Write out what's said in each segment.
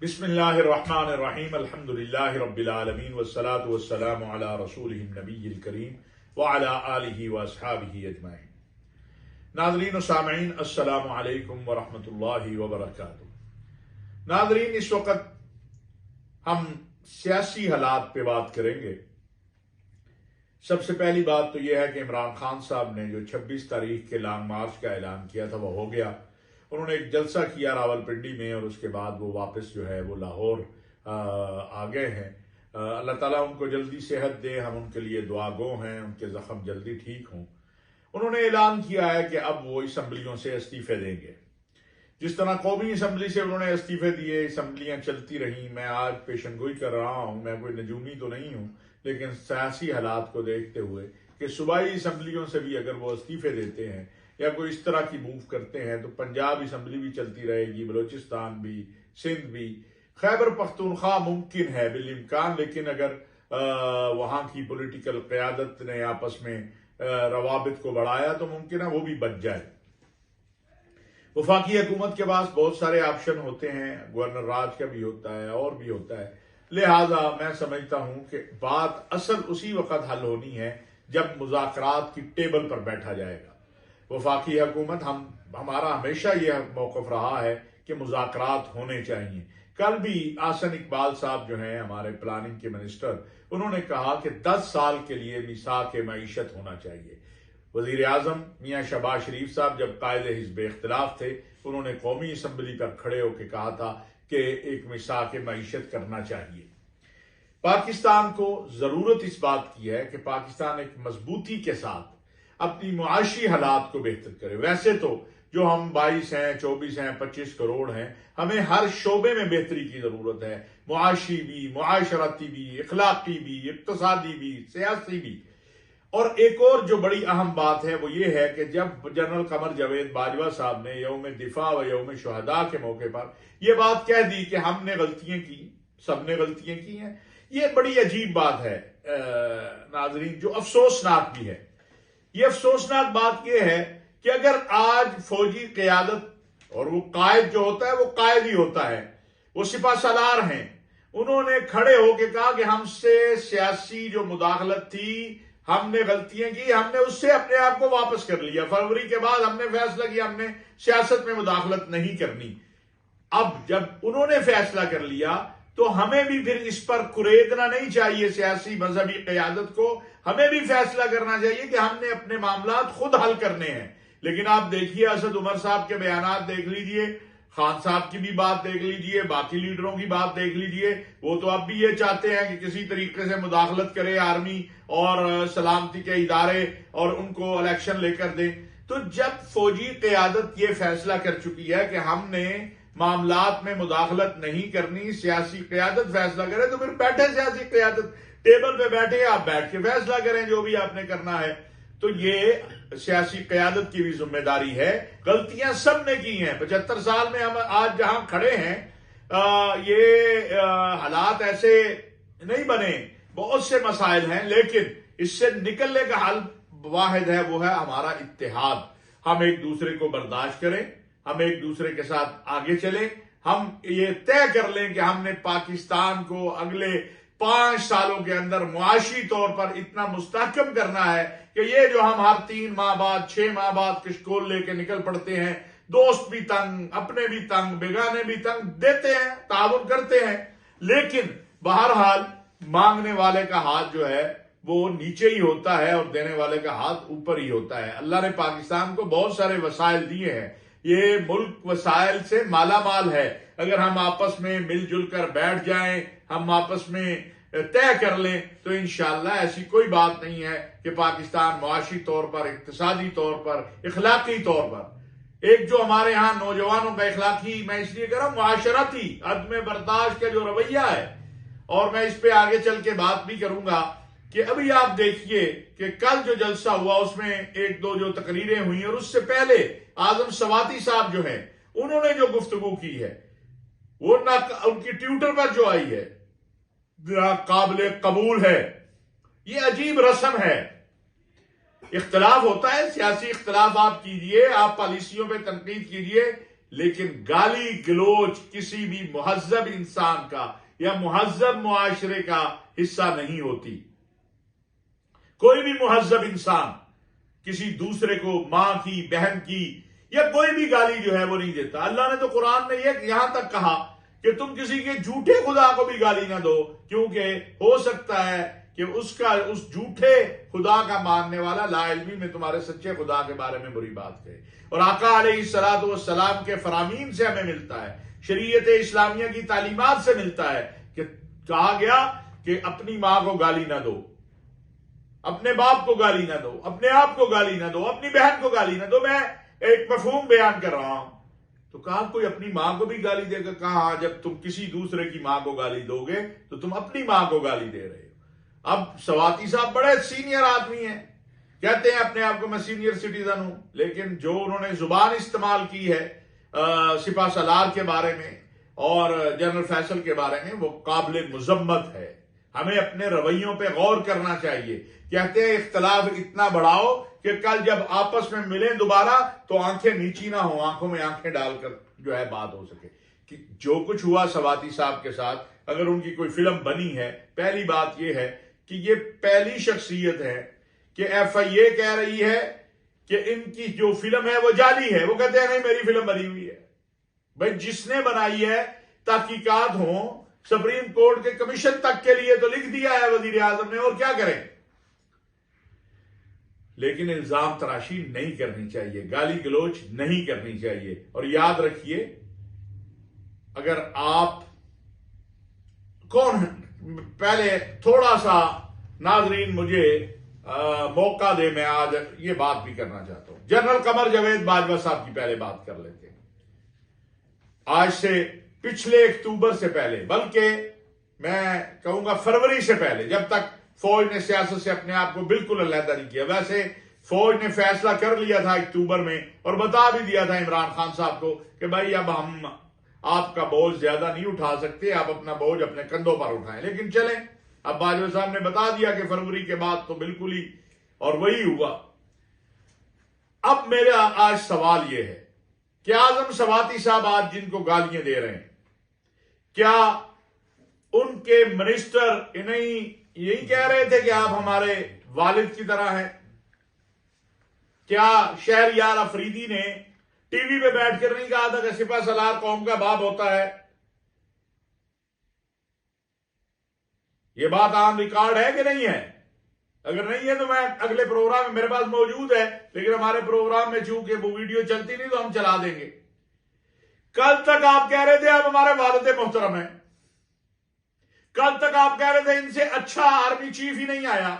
بسم اللہ الرحمن الرحیم الحمدللہ رب العالمین والصلاة والسلام علی رسولہ النبی الکریم وعلی آلہ واصحابہ اجمعین۔ ناظرین و سامعین، السلام علیکم ورحمۃ اللہ وبرکاتہ۔ ناظرین، اس وقت ہم سیاسی حالات پہ بات کریں گے۔ سب سے پہلی بات تو یہ ہے کہ عمران خان صاحب نے جو 26 تاریخ کے لانگ مارچ کا اعلان کیا تھا وہ ہو گیا۔ انہوں نے ایک جلسہ کیا راولپنڈی میں اور اس کے بعد وہ واپس جو ہے وہ لاہور آ گئے ہیں۔ اللہ تعالیٰ ان کو جلدی صحت دے، ہم ان کے لیے دعا گو ہیں، ان کے زخم جلدی ٹھیک ہوں۔ انہوں نے اعلان کیا ہے کہ اب وہ اسمبلیوں سے استعفے دیں گے۔ جس طرح قومی اسمبلی سے انہوں نے استعفے دیے، اسمبلیاں چلتی رہیں۔ میں آج پیشن گوئی کر رہا ہوں، میں کوئی نجومی تو نہیں ہوں، لیکن سیاسی حالات کو دیکھتے ہوئے کہ صوبائی اسمبلیوں سے بھی اگر وہ استعفے دیتے ہیں یا کوئی اس طرح کی موو کرتے ہیں تو پنجاب اسمبلی بھی چلتی رہے گی، بلوچستان بھی، سندھ بھی، خیبر پختونخوا ممکن ہے بالامکان، لیکن اگر وہاں کی پولیٹیکل قیادت نے آپس میں روابط کو بڑھایا تو ممکن ہے وہ بھی بچ جائے۔ وفاقی حکومت کے پاس بہت سارے آپشن ہوتے ہیں، گورنر راج کا بھی ہوتا ہے اور بھی ہوتا ہے، لہذا میں سمجھتا ہوں کہ بات اصل اسی وقت حل ہونی ہے جب مذاکرات کی ٹیبل پر بیٹھا جائے گا۔ وفاقی حکومت ہمارا ہمیشہ یہ موقف رہا ہے کہ مذاکرات ہونے چاہیے۔ کل بھی احسن اقبال صاحب جو ہیں ہمارے پلاننگ کے منسٹر، انہوں نے کہا کہ 10 سال کے لیے میثاق معیشت ہونا چاہیے۔ وزیر اعظم میاں شہباز شریف صاحب جب قائد حزب اختلاف تھے، انہوں نے قومی اسمبلی پر کھڑے ہو کے کہا تھا کہ ایک میثاق معیشت کرنا چاہیے۔ پاکستان کو ضرورت اس بات کی ہے کہ پاکستان ایک مضبوطی کے ساتھ اپنی معاشی حالات کو بہتر کرے۔ ویسے تو جو ہم 22 ہیں، 24 ہیں، 25 کروڑ ہیں، ہمیں ہر شعبے میں بہتری کی ضرورت ہے، معاشی بھی، معاشرتی بھی، اخلاقی بھی، اقتصادی بھی، سیاسی بھی۔ اور ایک اور جو بڑی اہم بات ہے وہ یہ ہے کہ جب جنرل قمر جاوید باجوہ صاحب نے یوم دفاع و یوم شہداء کے موقع پر یہ بات کہہ دی کہ ہم نے غلطیاں کی، سب نے غلطیاں کی ہیں، یہ بڑی عجیب بات ہے ناظرین، جو افسوسناک بھی ہے۔ یہ افسوسناک بات یہ ہے کہ اگر آج فوجی قیادت، اور وہ قائد جو ہوتا ہے وہ قائد ہی ہوتا ہے، وہ سپہ سالار ہیں، انہوں نے کھڑے ہو کے کہا کہ ہم سے سیاسی جو مداخلت تھی، ہم نے غلطیاں کی، ہم نے اس سے اپنے آپ کو واپس کر لیا، فروری کے بعد ہم نے فیصلہ کیا ہم نے سیاست میں مداخلت نہیں کرنی۔ اب جب انہوں نے فیصلہ کر لیا تو ہمیں بھی پھر اس پر کریدنا نہیں چاہیے سیاسی مذہبی قیادت کو، ہمیں بھی فیصلہ کرنا چاہیے کہ ہم نے اپنے معاملات خود حل کرنے ہیں۔ لیکن آپ دیکھیے اسد عمر صاحب کے بیانات دیکھ لیجئے، خان صاحب کی بھی بات دیکھ لیجئے، باقی لیڈروں کی بات دیکھ لیجئے، وہ تو اب بھی یہ چاہتے ہیں کہ کسی طریقے سے مداخلت کرے آرمی اور سلامتی کے ادارے اور ان کو الیکشن لے کر دیں۔ تو جب فوجی قیادت یہ فیصلہ کر چکی ہے کہ ہم نے معاملات میں مداخلت نہیں کرنی، سیاسی قیادت فیصلہ کرے، تو پھر بیٹھے سیاسی قیادت ٹیبل پہ بیٹھے، آپ بیٹھ کے فیصلہ کریں جو بھی آپ نے کرنا ہے۔ تو یہ سیاسی قیادت کی بھی ذمہ داری ہے۔ غلطیاں سب نے کی ہیں، 75 سال میں ہم آج جہاں کھڑے ہیں یہ حالات ایسے نہیں بنے، بہت سے مسائل ہیں، لیکن اس سے نکلنے کا حل واحد ہے، وہ ہے ہمارا اتحاد۔ ہم ایک دوسرے کو برداشت کریں، ہم ایک دوسرے کے ساتھ آگے چلیں، ہم یہ طے کر لیں کہ ہم نے پاکستان کو اگلے 5 سالوں کے اندر معاشی طور پر اتنا مستحکم کرنا ہے کہ یہ جو ہم ہر 3 ماہ بعد 6 ماہ بعد کشکول لے کے نکل پڑتے ہیں، دوست بھی تنگ، اپنے بھی تنگ، بیگانے بھی تنگ، دیتے ہیں، تعاون کرتے ہیں، لیکن بہرحال مانگنے والے کا ہاتھ جو ہے وہ نیچے ہی ہوتا ہے اور دینے والے کا ہاتھ اوپر ہی ہوتا ہے۔ اللہ نے پاکستان کو بہت سارے وسائل دیے ہیں، یہ ملک وسائل سے مالا مال ہے۔ اگر ہم آپس میں مل جل کر بیٹھ جائیں، ہم آپس میں طے کر لیں تو انشاءاللہ ایسی کوئی بات نہیں ہے کہ پاکستان معاشی طور پر، اقتصادی طور پر، اخلاقی طور پر، ایک جو ہمارے ہاں نوجوانوں کا اخلاقی، میں اس لیے کہہ رہا ہوں معاشرتی عدم برداشت کا جو رویہ ہے، اور میں اس پہ آگے چل کے بات بھی کروں گا کہ ابھی آپ دیکھیے کہ کل جو جلسہ ہوا اس میں 1-2 جو تقریریں ہوئی، اور اس سے پہلے اعظم سواتی صاحب جو ہیں انہوں نے جو گفتگو کی ہے وہ نہ ان کی ٹویٹر پر جو آئی ہے قابل قبول ہے۔ یہ عجیب رسم ہے۔ اختلاف ہوتا ہے، سیاسی اختلاف آپ کیجئے، آپ پالیسیوں پہ تنقید کیجئے، لیکن گالی گلوچ کسی بھی مہذب انسان کا یا مہذب معاشرے کا حصہ نہیں ہوتی. کوئی بھی مہذب انسان کسی دوسرے کو ماں کی، بہن کی یا کوئی بھی گالی جو ہے وہ نہیں دیتا. اللہ نے تو قرآن میں یہاں تک کہا کہ تم کسی کے جھوٹے خدا کو بھی گالی نہ دو، کیونکہ ہو سکتا ہے کہ اس جھوٹے خدا کا ماننے والا لا علمی میں تمہارے سچے خدا کے بارے میں بری بات کہے. اور آقا علیہ الصلوۃ والسلام کے فرامین سے ہمیں ملتا ہے، شریعت اسلامیہ کی تعلیمات سے ملتا ہے کہ کہا گیا کہ اپنی ماں کو گالی نہ دو، اپنے باپ کو گالی نہ دو، اپنے آپ کو گالی نہ دو، اپنی بہن کو گالی نہ دو. میں ایک مفہوم بیان کر رہا ہوں. تو کہا کوئی اپنی ماں کو بھی گالی دے گا؟ کہا جب تم کسی دوسرے کی ماں کو گالی دو گے تو تم اپنی ماں کو گالی دے رہے ہو. اب سواتی صاحب بڑے سینئر آدمی ہیں، کہتے ہیں اپنے آپ کو میں سینئر سٹیزن ہوں، لیکن جو انہوں نے زبان استعمال کی ہے سپہ سالار کے بارے میں اور جنرل فیصل کے بارے میں وہ قابل مذمت ہے. ہمیں اپنے رویوں پہ غور کرنا چاہیے. کہتے ہیں اختلاف اتنا بڑھاؤ کہ کل جب آپس میں ملیں دوبارہ تو آنکھیں نیچی نہ ہوں، آنکھوں میں آنکھیں ڈال کر جو ہے بات ہو سکے. کہ جو کچھ ہوا سواتی صاحب کے ساتھ، اگر ان کی کوئی فلم بنی ہے، پہلی بات یہ ہے کہ یہ پہلی شخصیت ہے کہ ایف آئی اے کہہ رہی ہے کہ ان کی جو فلم ہے وہ جعلی ہے. وہ کہتے ہیں نہیں میری فلم بنی ہوئی ہے. بھائی جس نے بنائی ہے تحقیقات ہوں، سپریم کورٹ کے کمیشن تک کے لیے تو لکھ دیا ہے وزیر اعظم نے، اور کیا کریں. لیکن الزام تراشی نہیں کرنی چاہیے، گالی گلوچ نہیں کرنی چاہیے. اور یاد رکھیے اگر آپ پہلے تھوڑا سا ناظرین مجھے موقع دے، میں آج یہ بات بھی کرنا چاہتا ہوں. جنرل قمر جاوید باجوہ صاحب کی پہلے بات کر لیتے ہیں. آج سے پچھلے اکتوبر سے پہلے، بلکہ میں کہوں گا فروری سے پہلے، جب تک فوج نے سیاست سے اپنے آپ کو بالکل علیحدہ نہیں کیا، ویسے فوج نے فیصلہ کر لیا تھا اکتوبر میں اور بتا بھی دیا تھا عمران خان صاحب کو کہ بھائی اب ہم آپ کا بوجھ زیادہ نہیں اٹھا سکتے، آپ اپنا بوجھ اپنے کندھوں پر اٹھائیں. لیکن چلیں، اب باجوہ صاحب نے بتا دیا کہ فروری کے بعد تو بالکل ہی، اور وہی ہوا. اب میرا آج سوال یہ ہے کہ اعظم سواتی صاحب آج جن کو گالیاں دے رہے ہیں، کیا ان کے منسٹر انہیں یہی کہہ رہے تھے کہ آپ ہمارے والد کی طرح ہیں؟ کیا شہریار افریدی نے ٹی وی پہ بیٹھ کر نہیں کہا تھا کہ سپہ سالار قوم کا باپ ہوتا ہے؟ یہ بات عام ریکارڈ ہے کہ نہیں ہے؟ اگر نہیں ہے تو میں اگلے پروگرام میں، میرے پاس موجود ہے لیکن ہمارے پروگرام میں چونکہ وہ ویڈیو چلتی نہیں تو ہم چلا دیں گے. کل تک آپ کہہ رہے تھے آپ ہمارے والد محترم ہیں، کل تک آپ کہہ رہے تھے ان سے اچھا آرمی چیف ہی نہیں آیا،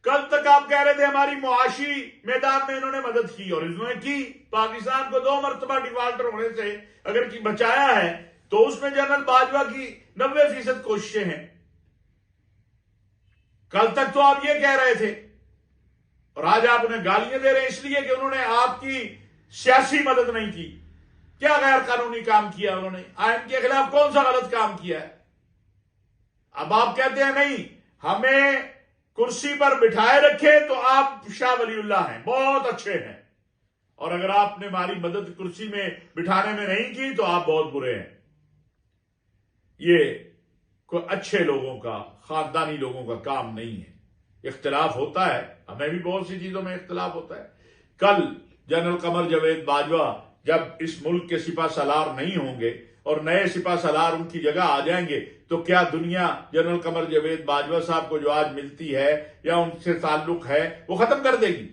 کل تک آپ کہہ رہے تھے ہماری معاشی میدان میں انہوں نے مدد کی، اور انہوں نے کی. پاکستان کو 2 مرتبہ ڈیفالٹر ہونے سے اگر کی بچایا ہے تو اس میں جنرل باجوہ کی 90% کوششیں ہیں. کل تک تو آپ یہ کہہ رہے تھے، اور آج آپ انہیں گالیاں دے رہے ہیں اس لیے کہ انہوں نے آپ کی سیاسی مدد نہیں کی. کیا غیر قانونی کام کیا انہوں نے؟ آئین کے خلاف کون سا غلط کام کیا ہے؟ اب آپ کہتے ہیں نہیں، ہمیں کرسی پر بٹھائے رکھے تو آپ شاہ ولی اللہ ہیں، بہت اچھے ہیں، اور اگر آپ نے ہماری مدد کرسی میں بٹھانے میں نہیں کی تو آپ بہت برے ہیں. یہ کوئی اچھے لوگوں کا، خاندانی لوگوں کا کام نہیں ہے. اختلاف ہوتا ہے، ہمیں بھی بہت سی چیزوں میں اختلاف ہوتا ہے. کل جنرل قمر جاوید باجوہ جب اس ملک کے سپہ سالار نہیں ہوں گے اور نئے سپہ سالار ان کی جگہ آ جائیں گے تو کیا دنیا جنرل قمر جاوید باجوہ صاحب کو جو آج ملتی ہے یا ان سے تعلق ہے وہ ختم کر دے گی؟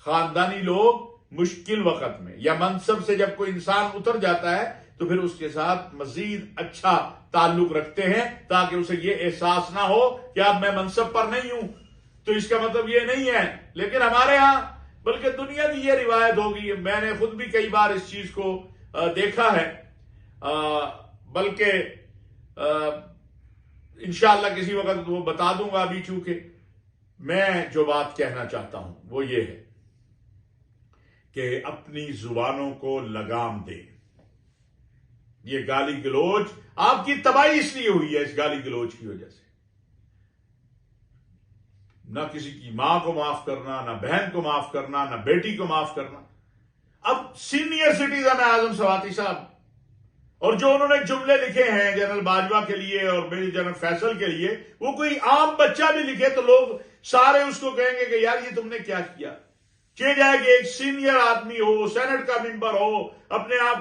خاندانی لوگ مشکل وقت میں یا منصب سے جب کوئی انسان اتر جاتا ہے تو پھر اس کے ساتھ مزید اچھا تعلق رکھتے ہیں تاکہ اسے یہ احساس نہ ہو کہ اب میں منصب پر نہیں ہوں تو اس کا مطلب یہ نہیں ہے. لیکن ہمارے ہاں بلکہ دنیا کی یہ روایت ہوگی، میں نے خود بھی کئی بار اس چیز کو دیکھا ہے، بلکہ انشاءاللہ کسی وقت وہ بتا دوں گا. ابھی چونکہ میں جو بات کہنا چاہتا ہوں وہ یہ ہے کہ اپنی زبانوں کو لگام دیں. یہ گالی گلوچ، آپ کی تباہی اس لیے ہوئی ہے اس گالی گلوچ کی وجہ سے. نہ کسی کی ماں کو معاف کرنا، نہ بہن کو معاف کرنا، نہ بیٹی کو معاف کرنا. اب سینئر سٹیزن ہے اعظم سواتی صاحب، اور جو انہوں نے جملے لکھے ہیں جنرل باجوہ کے لیے اور میجر جنرل فیصل کے لیے، وہ کوئی عام بچہ بھی لکھے تو لوگ سارے اس کو کہیں گے کہ یار یہ تم نے کیا کیا جائے کہ ایک سینئر آدمی ہو، سینٹ کا ممبر ہو اپنے آپ،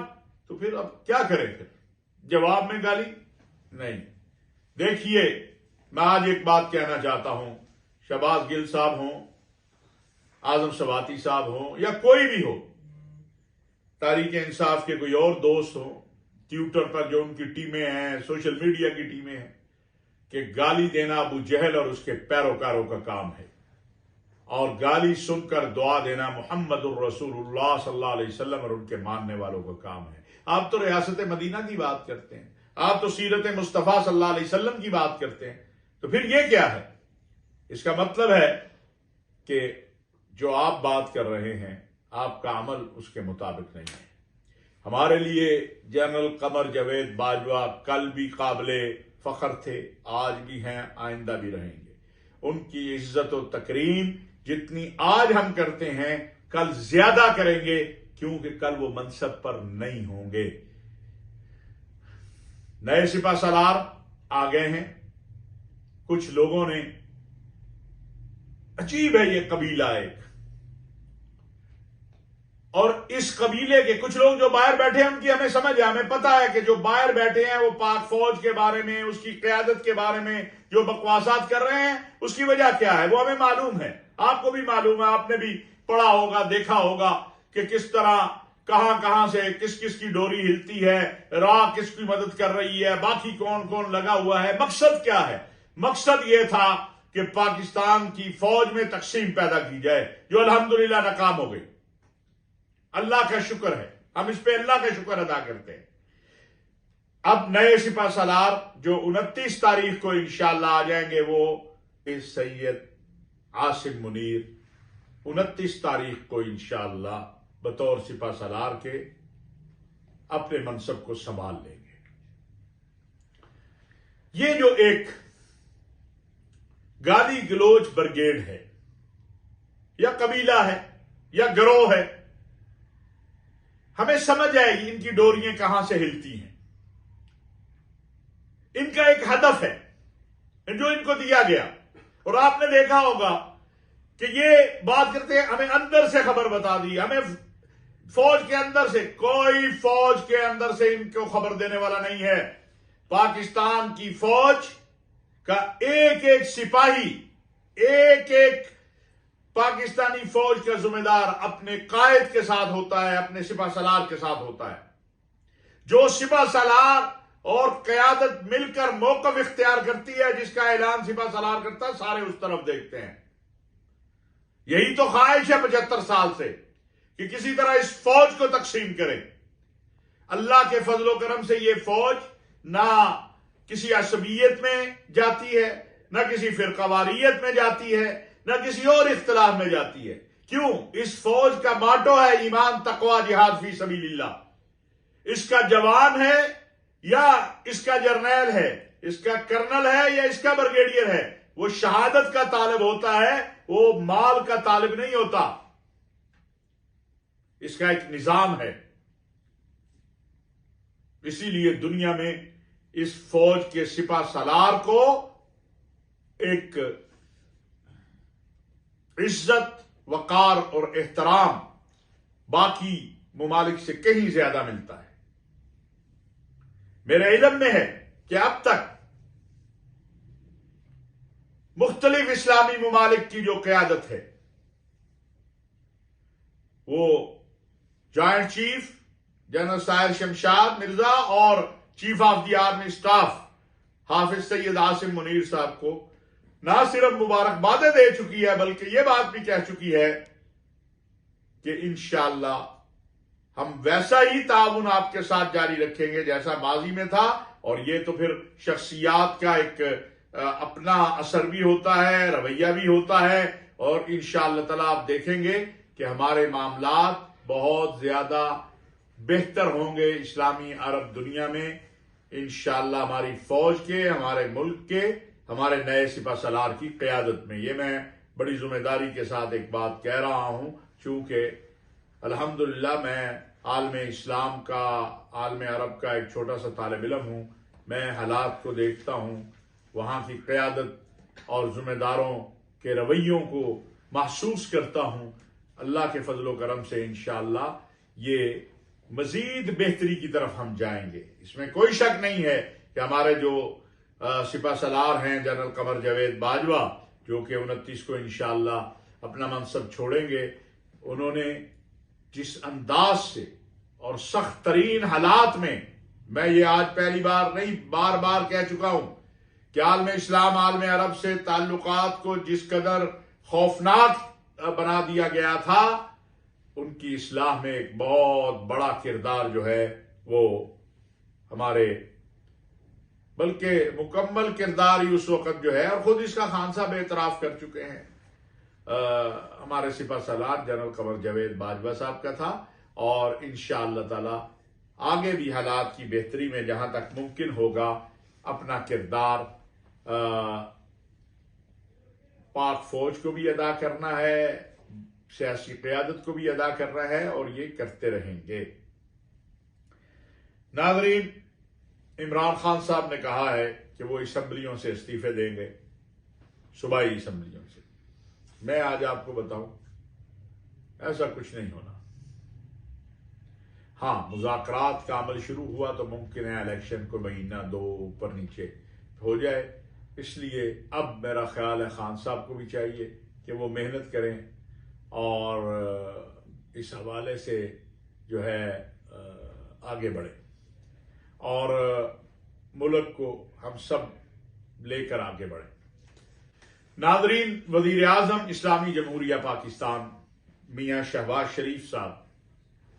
تو پھر اب کیا کریں؟ پھر جواب میں گالی نہیں۔ دیکھیے میں آج ایک بات کہنا چاہتا ہوں، شہباز گل صاحب ہوں، اعظم سواتی صاحب ہوں، یا کوئی بھی ہو، تحریک انصاف کے کوئی اور دوست ہوں، ٹویٹر پر جو ان کی ٹیمیں ہیں، سوشل میڈیا کی ٹیمیں ہیں، کہ گالی دینا ابو جہل اور اس کے پیروکاروں کا کام ہے، اور گالی سن کر دعا دینا محمد الرسول اللہ صلی اللہ علیہ وسلم اور ان کے ماننے والوں کا کام ہے۔ آپ تو ریاست مدینہ کی بات کرتے ہیں، آپ تو سیرت مصطفیٰ صلی اللہ علیہ وسلم کی بات کرتے ہیں، تو پھر یہ کیا ہے؟ اس کا مطلب ہے کہ جو آپ بات کر رہے ہیں آپ کا عمل اس کے مطابق نہیں ہے۔ ہمارے لیے جنرل قمر جاوید باجوہ کل بھی قابل فخر تھے، آج بھی ہیں، آئندہ بھی رہیں گے۔ ان کی عزت و تکریم جتنی آج ہم کرتے ہیں کل زیادہ کریں گے، کیونکہ کل وہ منصب پر نہیں ہوں گے۔ نئے سپہ سالار آ گئے ہیں، کچھ لوگوں نے، عجیب ہے یہ قبیلہ ایک، اور اس قبیلے کے کچھ لوگ جو باہر بیٹھے ہیں ان کی ہمیں سمجھ ہے، ہمیں پتا ہے کہ جو باہر بیٹھے ہیں وہ پاک فوج کے بارے میں، اس کی قیادت کے بارے میں جو بکواسات کر رہے ہیں اس کی وجہ کیا ہے وہ ہمیں معلوم ہے، آپ کو بھی معلوم ہے، آپ نے بھی پڑھا ہوگا، دیکھا ہوگا کہ کس طرح کہاں کہاں سے کس کس کی ڈوری ہلتی ہے، راہ کس کی مدد کر رہی ہے، باقی کون کون لگا ہوا ہے۔ مقصد کیا ہے؟ مقصد یہ تھا کہ پاکستان کی فوج میں تقسیم پیدا کی جائے، جو الحمدللہ ناکام ہو گئی۔ اللہ کا شکر ہے، ہم اس پہ اللہ کا شکر ادا کرتے ہیں۔ اب نئے سپہ سالار جو 29 تاریخ کو انشاءاللہ آ جائیں گے، وہ اس سید عاصم منیر 29 تاریخ کو انشاءاللہ بطور سپہ سالار کے اپنے منصب کو سنبھال لیں گے۔ یہ جو ایک گالی گلوچ برگیڈ ہے یا قبیلہ ہے یا گروہ ہے، ہمیں سمجھ آئے گی ان کی ڈوریاں کہاں سے ہلتی ہیں۔ ان کا ایک ہدف ہے جو ان کو دیا گیا، اور آپ نے دیکھا ہوگا کہ یہ بات کرتے ہیں ہمیں اندر سے خبر بتا دی، ہمیں فوج کے اندر سے، کوئی فوج کے اندر سے ان کو خبر دینے والا نہیں ہے۔ پاکستان کی فوج کا ایک ایک سپاہی، ایک ایک پاکستانی فوج کا ذمہ دار اپنے قائد کے ساتھ ہوتا ہے، اپنے سپہ سالار کے ساتھ ہوتا ہے۔ جو سپہ سالار اور قیادت مل کر موقف اختیار کرتی ہے، جس کا اعلان سپہ سالار کرتا ہے، سارے اس طرف دیکھتے ہیں۔ یہی تو خواہش ہے 75 سال سے کہ کسی طرح اس فوج کو تقسیم کریں۔ اللہ کے فضل و کرم سے یہ فوج نہ کسی عصبیت میں جاتی ہے، نہ کسی فرقہ واریت میں جاتی ہے، نہ کسی اور اختلاف میں جاتی ہے۔ کیوں؟ اس فوج کا ماٹو ہے ایمان، تقوی، جہاد فی سبیل اللہ۔ اس کا جوان ہے یا اس کا جرنیل ہے، اس کا کرنل ہے یا اس کا برگیڈیئر ہے، وہ شہادت کا طالب ہوتا ہے، وہ مال کا طالب نہیں ہوتا۔ اس کا ایک نظام ہے۔ اسی لیے دنیا میں اس فوج کے سپہ سالار کو ایک عزت، وقار اور احترام باقی ممالک سے کہیں زیادہ ملتا ہے۔ میرے علم میں ہے کہ اب تک مختلف اسلامی ممالک کی جو قیادت ہے، وہ joint chief general Sahir Shamshad Mirza اور chief of the army staff حافظ سید عاصم منیر صاحب کو نہ صرف مبارکبادیں دے چکی ہے، بلکہ یہ بات بھی کہہ چکی ہے کہ انشاءاللہ ہم ویسا ہی تعاون آپ کے ساتھ جاری رکھیں گے جیسا ماضی میں تھا۔ اور یہ تو پھر شخصیات کا ایک اپنا اثر بھی ہوتا ہے، رویہ بھی ہوتا ہے، اور انشاءاللہ تعالی آپ دیکھیں گے کہ ہمارے معاملات بہت زیادہ بہتر ہوں گے اسلامی عرب دنیا میں، انشاءاللہ ہماری فوج کے، ہمارے ملک کے، ہمارے نئے سپہ سالار کی قیادت میں۔ یہ میں بڑی ذمہ داری کے ساتھ ایک بات کہہ رہا ہوں، چونکہ الحمدللہ میں عالم اسلام کا، عالم عرب کا ایک چھوٹا سا طالب علم ہوں. میں حالات کو دیکھتا ہوں، وہاں کی قیادت اور ذمہ داروں کے رویوں کو محسوس کرتا ہوں. اللہ کے فضل و کرم سے انشاءاللہ یہ مزید بہتری کی طرف ہم جائیں گے. اس میں کوئی شک نہیں ہے کہ ہمارے جو سپہ سالار ہیں جنرل قمر جاوید باجوہ، جو کہ 29 کو انشاءاللہ اپنا منصب چھوڑیں گے، انہوں نے جس انداز سے اور سخت ترین حالات میں یہ آج پہلی بار نہیں، بار بار کہہ چکا ہوں کہ عالم اسلام، عالم عرب سے تعلقات کو جس قدر خوفناک بنا دیا گیا تھا، ان کی اصلاح میں ایک بہت بڑا کردار جو ہے وہ ہمارے، بلکہ مکمل کردار ہی اس وقت جو ہے، اور خود اس کا خان صاحب اعتراف کر چکے ہیں، ہمارے سپہ سالار جنرل قمر جاوید باجوہ صاحب کا تھا. اور انشاءاللہ تعالی آگے بھی حالات کی بہتری میں جہاں تک ممکن ہوگا اپنا کردار پاک فوج کو بھی ادا کرنا ہے، سیاسی قیادت کو بھی ادا کرنا ہے، اور یہ کرتے رہیں گے. ناظرین، عمران خان صاحب نے کہا ہے کہ وہ اسمبلیوں سے استعفے دیں گے، صوبائی اسمبلیوں سے. میں آج آپ کو بتاؤں ایسا کچھ نہیں ہونا. ہاں، مذاکرات کا عمل شروع ہوا تو ممکن ہے الیکشن کو مہینہ دو اوپر نیچے ہو جائے. اس لیے اب میرا خیال ہے خان صاحب کو بھی چاہیے کہ وہ محنت کریں اور اس حوالے سے جو ہے آگے بڑھیں، اور ملک کو ہم سب لے کر آگے بڑھیں. ناظرین، وزیر اعظم اسلامی جمہوریہ پاکستان میاں شہباز شریف صاحب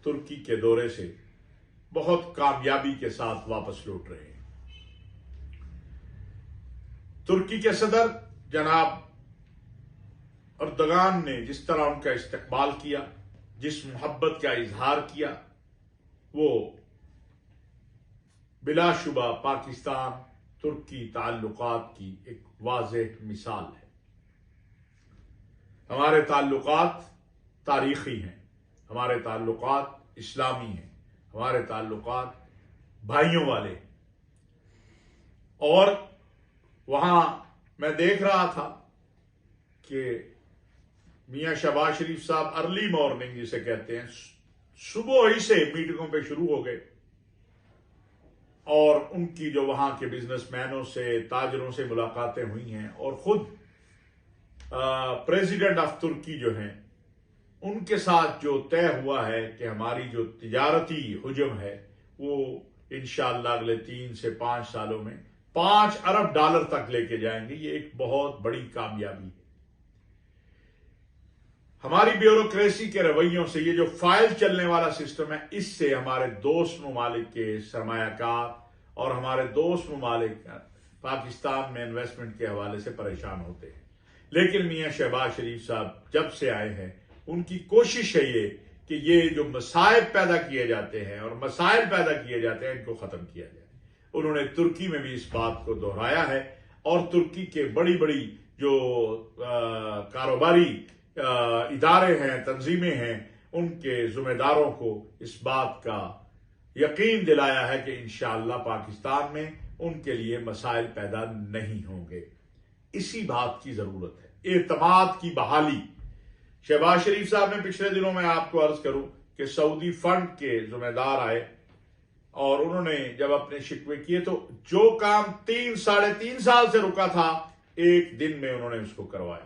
ترکی کے دورے سے بہت کامیابی کے ساتھ واپس لوٹ رہے ہیں. ترکی کے صدر جناب اردگان نے جس طرح ان کا استقبال کیا، جس محبت کا اظہار کیا، وہ بلا شبہ پاکستان ترکی تعلقات کی ایک واضح مثال ہے. ہمارے تعلقات تاریخی ہیں، ہمارے تعلقات اسلامی ہیں، ہمارے تعلقات بھائیوں والے ہیں. اور وہاں میں دیکھ رہا تھا کہ میاں شہباز شریف صاحب ارلی مارننگ جسے کہتے ہیں، صبح ہی سے میٹنگوں پہ شروع ہو گئے، اور ان کی جو وہاں کے بزنس مینوں سے، تاجروں سے ملاقاتیں ہوئی ہیں، اور خود پریزیڈنٹ آف ترکی جو ہیں ان کے ساتھ جو طے ہوا ہے کہ ہماری جو تجارتی حجم ہے وہ انشاءاللہ اگلے 3 سے 5 سالوں میں $5 ارب تک لے کے جائیں گے. یہ ایک بہت بڑی کامیابی ہے. ہماری بیوروکریسی کے رویوں سے، یہ جو فائل چلنے والا سسٹم ہے، اس سے ہمارے دوست ممالک کے سرمایہ کار اور ہمارے دوست ممالک پاکستان میں انویسٹمنٹ کے حوالے سے پریشان ہوتے ہیں. لیکن میاں شہباز شریف صاحب جب سے آئے ہیں، ان کی کوشش ہے یہ کہ یہ جو مصائب پیدا کیے جاتے ہیں اور مسائل پیدا کیے جاتے ہیں، ان کو ختم کیا جائے. انہوں نے ترکی میں بھی اس بات کو دہرایا ہے، اور ترکی کے بڑی بڑی جو کاروباری ادارے ہیں، تنظیمیں ہیں، ان کے ذمہ داروں کو اس بات کا یقین دلایا ہے کہ انشاءاللہ پاکستان میں ان کے لیے مسائل پیدا نہیں ہوں گے. اسی بات کی ضرورت ہے، اعتماد کی بحالی. شہباز شریف صاحب نے پچھلے دنوں میں آپ کو عرض کروں کہ سعودی فنڈ کے ذمہ دار آئے، اور انہوں نے جب اپنے شکوے کیے تو جو کام 3 ساڑھے 3 سال سے رکا تھا، ایک دن میں انہوں نے اس کو کروایا.